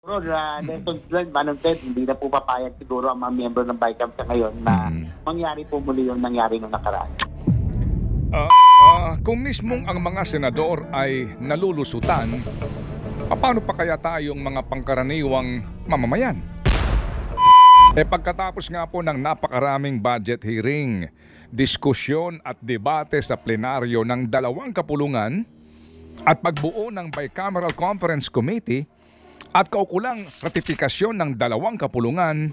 Bro, lessons learned, Manong Ted, hindi na po papayag siguro ang mga miyembro ng BICAM sa ngayon na mangyari po muli yung nangyari nung nakaraan. Kung mismong ang mga senador ay nalulusutan, paano pa kaya tayong mga pangkaraniwang mamamayan? Pagkatapos nga po ng napakaraming budget hearing, diskusyon at debate sa plenaryo ng dalawang kapulungan at pagbuo ng Bicameral Conference Committee at kaukulang ratifikasyon ng dalawang kapulungan,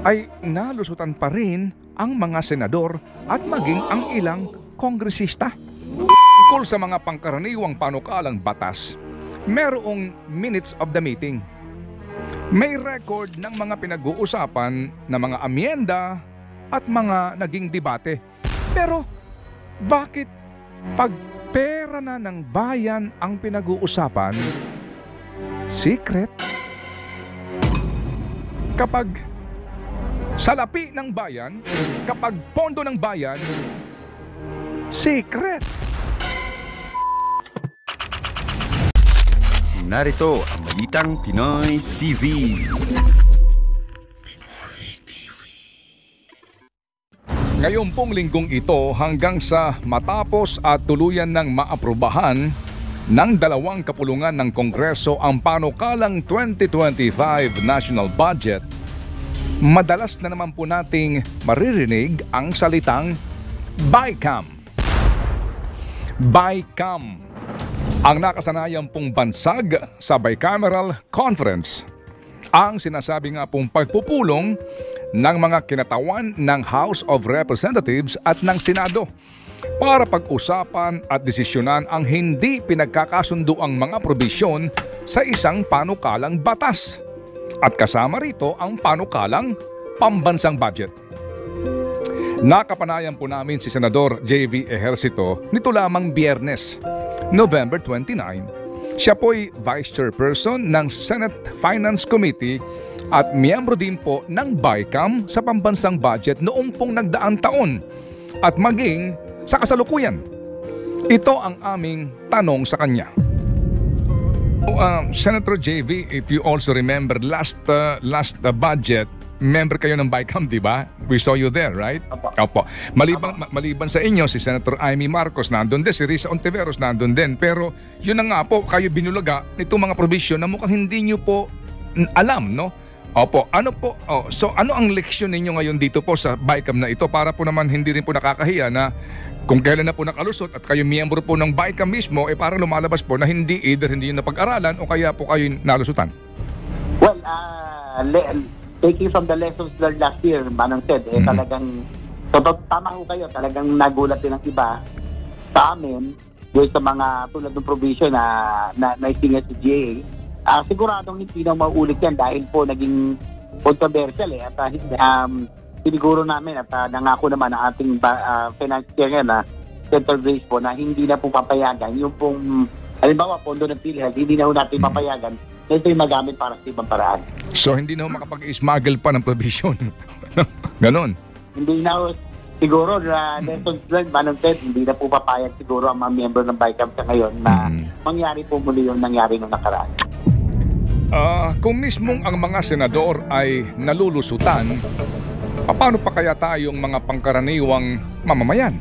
ay nalusutan pa rin ang mga senador at maging ang ilang kongresista. Tungkol sa mga pangkaraniwang panukalang batas, merong minutes of the meeting. May record ng mga pinag-uusapan na mga amyenda at mga naging debate. Pero bakit pag pera na ng bayan ang pinag-uusapan, secret? Kapag salapi ng bayan, kapag pondo ng bayan, secret. Narito ang Balitang Pinoy TV. Ngayon pong linggong ito hanggang sa matapos at tuluyan ng maaprubahan ng dalawang kapulungan ng Kongreso ang panukalang 2025 National Budget, madalas na naman po nating maririnig ang salitang BICAM. BICAM, ang nakasanayan pong bansag sa Bicameral Conference. Ang sinasabi nga pong pagpupulong ng mga kinatawan ng House of Representatives at ng Senado para pag-usapan at desisyonan ang hindi pinagkakasunduang mga probisyon sa isang panukalang batas. At kasama rito ang panukalang pambansang budget. Nakapanayan po namin si Senador J.V. Ejercito nito lamang Biyernes, November 29. Siya po'y Vice Chairperson ng Senate Finance Committee at miyembro din po ng BICAM sa pambansang budget noong pong nagdaang taon at maging sa kasalukuyan. Ito ang aming tanong sa kanya. Senator JV, if you also remember last budget, member kayo ng BICAM, di ba? We saw you there, right? Opo. Maliban sa inyo, si Senator Amy Marcos nandun din, si Risa Ontiveros nandun din. Pero yun na nga po, kayo binulaga nitong mga provision na mukhang hindi nyo po alam, no? Opo, so ano ang leksyon ninyo ngayon dito po sa BICAM na ito para po naman hindi rin po nakakahiya na kung kailan na po nakalusot at kayo miyembro po ng BICAM mismo, parang lumalabas po na hindi nyo napag-aralan o kaya po kayo nalusutan? Well, taking from the lessons learned last year, Manong Ted, talagang, tama ho kayo, talagang nagulat din ang iba sa amin doon sa mga tulad ng provision na isingat si GA. Siguradong hindi na mauulit yan dahil po naging controversial at siniguro namin at nangako naman ang ating financier na Senator Grace po na hindi na po papayagan yung pong halimbawa pondo ng PhilHealth, hindi na po natin papayagan na ito'y magamit para sa ibang paraan. So hindi na makapag-smuggle pa ng provision? Ganon? Hindi na siguro na lessons learned, Manong Ted, hindi na po papayag siguro ang mga miyembro ng BICAM sa ngayon na mangyari po muli yung nangyari nung nakaraan. Kung mismong ang mga senador ay nalulusutan, paano pa kaya tayong mga pangkaraniwang mamamayan?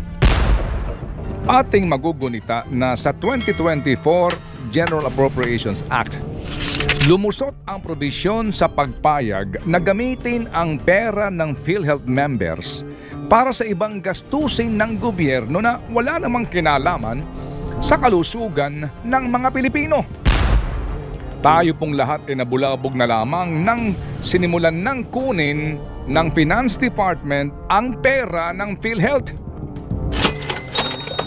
Ating magugunita na sa 2024 General Appropriations Act, lumusot ang probisyon sa pagpayag na gamitin ang pera ng PhilHealth members para sa ibang gastusin ng gobyerno na wala namang kinalaman sa kalusugan ng mga Pilipino. Tayo pong lahat ay nabulabog na lamang nang sinimulan ng kunin ng Finance Department ang pera ng PhilHealth.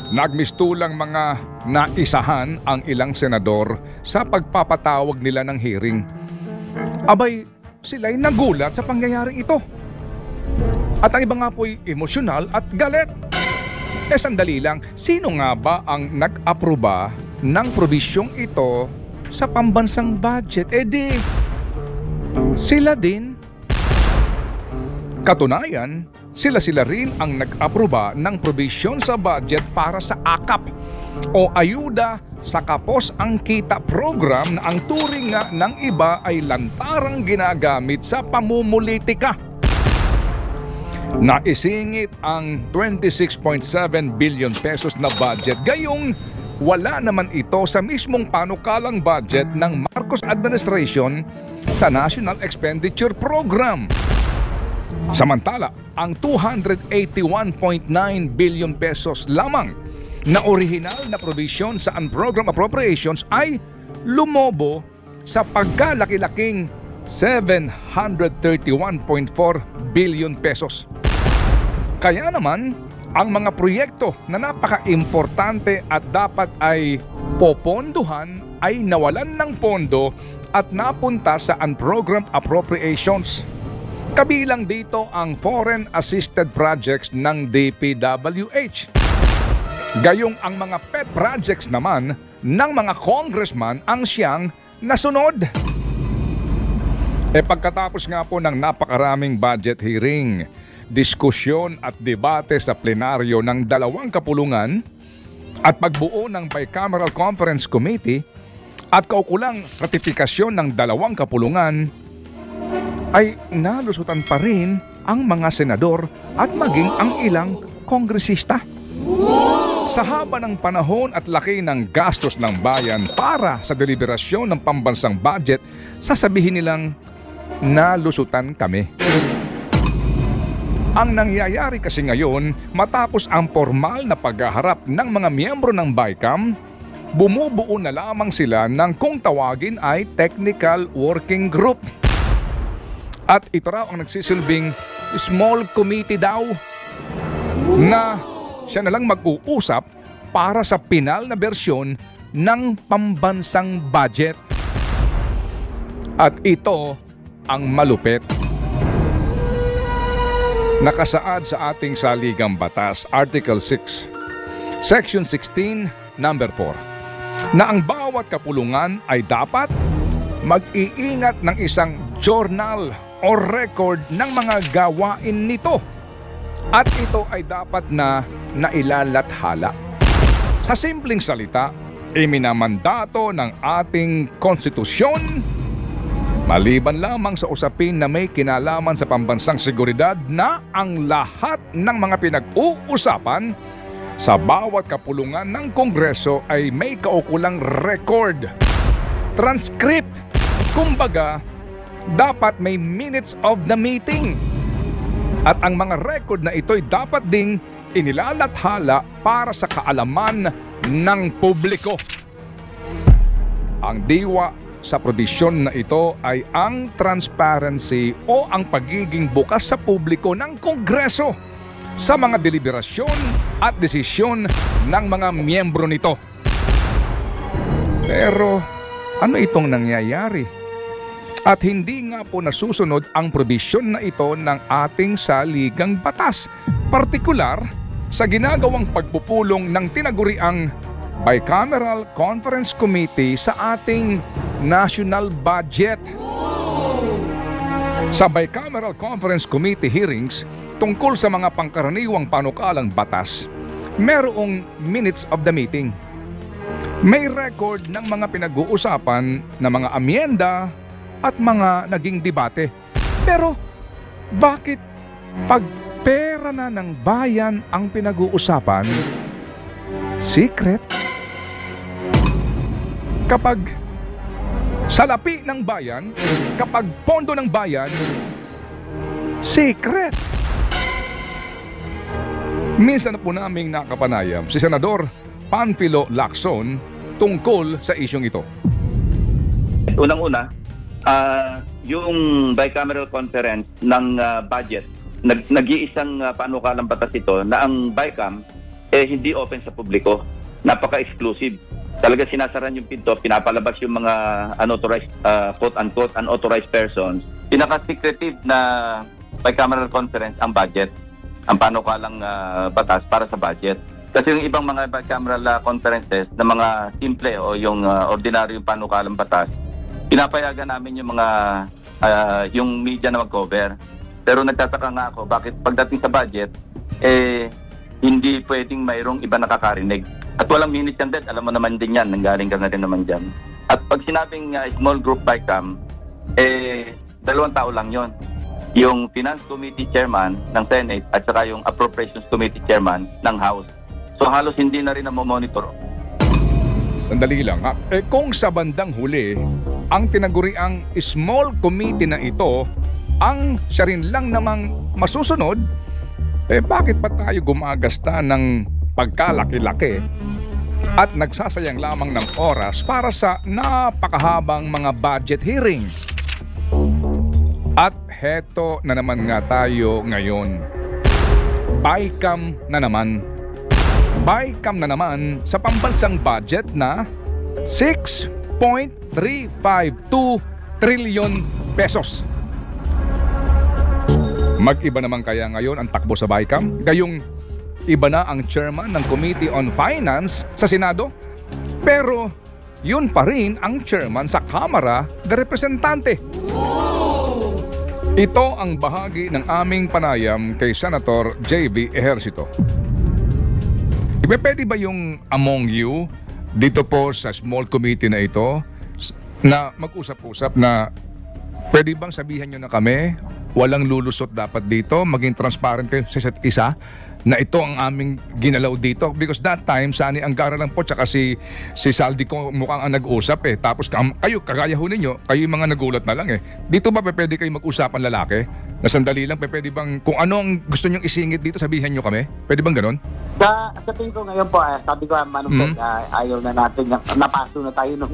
Nagmistulang mga naisahan ang ilang senador sa pagpapatawag nila ng hearing. Abay, sila'y nagulat sa pangyayaring ito. At ang iba nga po'y emosyonal at galit. Sandali lang, sino nga ba ang nag-aproba ng probisyong ito sa pambansang budget? Sila din. Katunayan, sila rin ang nag-aproba ng probisyon sa budget para sa AKAP o ayuda sa kapos ang kita program na ang turing nga ng iba ay lantarang ginagamit sa pamumulitika. Naisingit ang 26.7 billion pesos na budget, gayong wala naman ito sa mismong panukalang budget ng Marcos administration sa National Expenditure Program. Samantala, ang 281.9 billion pesos lamang na orihinal na provision sa Unprogram Appropriations ay lumobo sa pagkalaki-laking 731.4 billion pesos. Kaya naman, ang mga proyekto na napaka-importante at dapat ay popondohan ay nawalan ng pondo at napunta sa Unprogram Appropriations. Kabilang dito ang foreign assisted projects ng DPWH. Gayong ang mga pet projects naman ng mga congressman ang siyang nasunod. Pagkatapos nga po ng napakaraming budget hearing, diskusyon at debate sa plenaryo ng dalawang kapulungan at pagbuo ng Bicameral Conference Committee at kaukulang ratifikasyon ng dalawang kapulungan, ay nalusutan pa rin ang mga senador at maging ang ilang kongresista. Sa haba ng panahon at laki ng gastos ng bayan para sa deliberasyon ng pambansang budget, sasabihin nilang nalusutan kami. Ang nangyayari kasi ngayon, matapos ang formal na paghaharap ng mga miyembro ng BICAM, bumubuo na lamang sila ng kung tawagin ay Technical Working Group. At ito raw ang nagsisilbing small committee daw na siya na lang mag-uusap para sa pinal na bersyon ng pambansang budget. At ito ang malupit. Nakasaad sa ating saligang batas, Article 6, Section 16, Number 4, na ang bawat kapulungan ay dapat mag-iingat ng isang journal o record ng mga gawain nito. At ito ay dapat na nailalathala. Sa simpleng salita, iminamandato ng ating konstitusyon, maliban lamang sa usapin na may kinalaman sa pambansang seguridad, na ang lahat ng mga pinag-uusapan sa bawat kapulungan ng Kongreso ay may kaukulang record, transcript, kumbaga, dapat may minutes of the meeting. At ang mga record na ito'y dapat ding inilalathala para sa kaalaman ng publiko. Ang diwa sa probisyon na ito ay ang transparency o ang pagiging bukas sa publiko ng Kongreso sa mga deliberasyon at desisyon ng mga miyembro nito. Pero ano itong nangyayari? At hindi nga po nasusunod ang probisyon na ito ng ating saligang batas, partikular sa ginagawang pagpupulong ng tinaguriang Bicameral Conference Committee sa ating national budget. Sa Bicameral Conference Committee hearings tungkol sa mga pangkaraniwang panukalang batas, merong minutes of the meeting. May record ng mga pinag-uusapan na mga amyenda at mga naging debate. Pero bakit pag pera na ng bayan ang pinag-uusapan, secret? Kapag salapi ng bayan, kapag pondo ng bayan, secret. Minsan na po naming nakapanayam si Senador Panfilo Lacson tungkol sa isyong ito. Unang-una, yung bicameral conference ng budget, nag-iisang panukalang batas ito na ang BICAM hindi open sa publiko. Napaka-exclusive. Talaga sinasaran yung pinto, pinapalabas yung mga unauthorized, quote-unquote, unauthorized persons. Pinaka-secretive na bicameral conference ang budget, ang panukalang batas para sa budget. Kasi yung ibang mga bicameral conferences na mga simple o yung ordinaryong panukalang batas, pinapayagan namin yung mga yung media na mag-cover. Pero nagtataka nga ako bakit pagdating sa budget hindi pwedeng mayroong iba nakakarinig. At walang minutes yan, alam mo naman din yan, nanggaling ka na rin naman dyan. At pag sinabing small group BICAM, 2 tao lang yon. Yung Finance Committee Chairman ng Senate at saka yung Appropriations Committee Chairman ng House. So halos hindi na rin monitor. Sandali lang ha. Kung sa bandang huli, ang tinaguriang small committee na ito, ang siya rin lang namang masusunod, bakit pa tayo gumagasta ng pagkalaki-laki at nagsasayang lamang ng oras para sa napakahabang mga budget hearing? At heto na naman nga tayo ngayon. BICAM na naman. BICAM na naman sa pambansang budget na 6.352 trillion pesos. Mag-iba naman kaya ngayon ang takbo sa BICAM? Gayong iba na ang chairman ng Committee on Finance sa Senado? Pero yun pa rin ang chairman sa Kamara de Representante. Ito ang bahagi ng aming panayam kay Senator J.V. Ejercito. Pwede ba yung among you dito po sa small committee na ito na mag-usap-usap na pwede bang sabihan nyo na kami, walang lulusot dapat dito, maging transparent kayo sa isa't isa, na ito ang aming ginalaw dito? Because that time, Sani Angara lang po, tsaka si Saldi ko mukhang ang nag-usap Tapos kayo, kagaya ho ninyo, kayo yung mga nagulat na lang Dito ba pwede kayo mag-usapan lalaki? Na sandali lang, pwede bang, kung ano ang gusto nyong isingit dito, sabihan nyo kami? Pwede bang ganon? Sa tingin ko ngayon po, sabi ko, ayaw na natin, napaso na tayo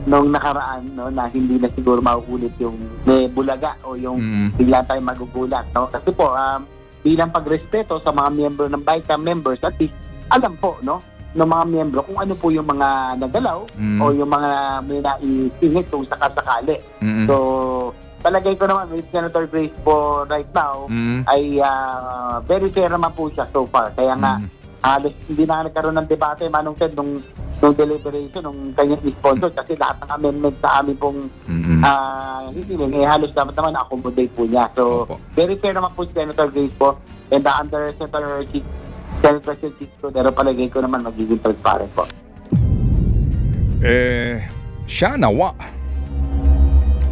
nung nakaraan, no, na hindi na siguro mauulit yung may bulaga o yung bigla tayo magugulat. No? Kasi po, bilang pagrespeto sa mga miyembro ng BICAM members, at least alam po, no, ng mga miyembro kung ano po yung mga nagalaw o yung mga may naisingit kung sakasakali. So, palagay ko naman with Senator Grace po right now ay very fair naman po siya so far. Kaya nga, halos hindi na nagkaroon ng debate, Manong Ted, nung deliberation, nung kanyang sponsor, kasi lahat ng amendment sa amin pong hiniling, halos dapat naman na-accommodate po niya. So, very fair naman po si Senator Grace po. And under Senator Chico, pero palagay ko naman magiging transparent po. Siya nawa.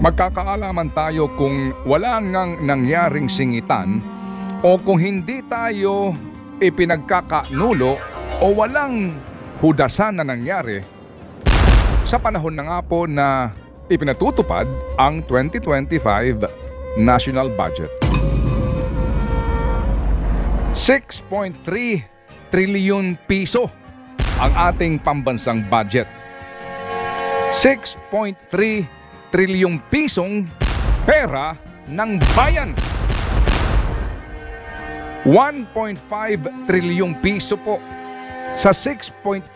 Magkakaalaman tayo kung wala ngang nangyaring singitan o kung hindi tayo ipinagkakanulo o walang hudasan na nangyari sa panahon na nga po na ipinatutupad ang 2025 National Budget. 6.3 trillion piso ang ating pambansang budget. 6.3 trilyong pisong pera ng bayan. 1.5 trilyong piso po sa 6.3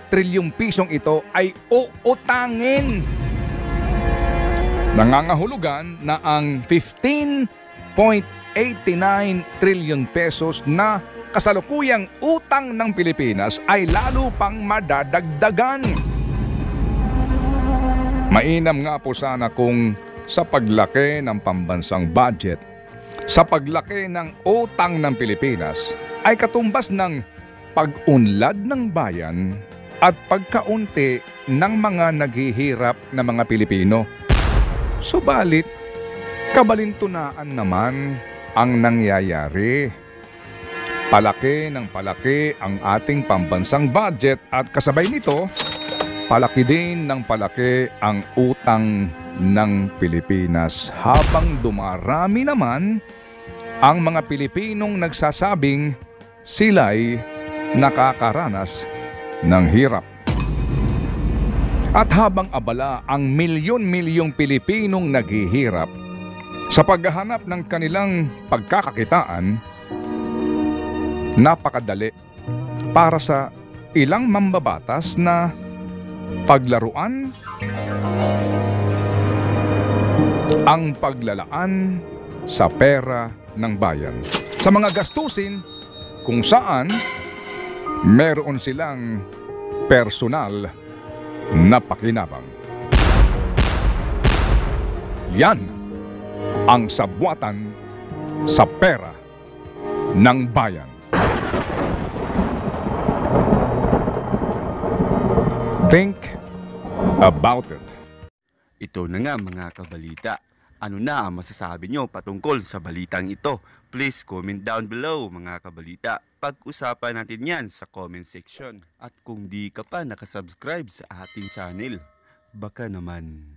trilyong pisong ito ay uutangin. Nangangahulugan na ang 15.89 trilyon pesos na kasalukuyang utang ng Pilipinas ay lalo pang madadagdagan. Mainam nga po sana kung sa paglaki ng pambansang budget, sa paglaki ng utang ng Pilipinas, ay katumbas ng pag-unlad ng bayan at pagkaunti ng mga naghihirap na mga Pilipino. Subalit, kabalintunaan naman ang nangyayari. Palaki ng palaki ang ating pambansang budget at kasabay nito, palaki din ng palaki ang utang ng Pilipinas habang dumarami naman ang mga Pilipinong nagsasabing sila'y nakakaranas ng hirap. At habang abala ang milyon-milyong Pilipinong naghihirap sa paghahanap ng kanilang pagkakakitaan, napakadali para sa ilang mambabatas na paglaruan ang paglalaan sa pera ng bayan sa mga gastusin kung saan meron silang personal na pakinabang. Yan ang sabwatan sa pera ng bayan. Think about it. Ito na nga mga kabalita. Ano na ang masasabi nyo patungkol sa balitang ito? Please comment down below mga kabalita. Pag-usapan natin yan sa comment section. At kung di ka pa nakasubscribe sa ating channel, baka naman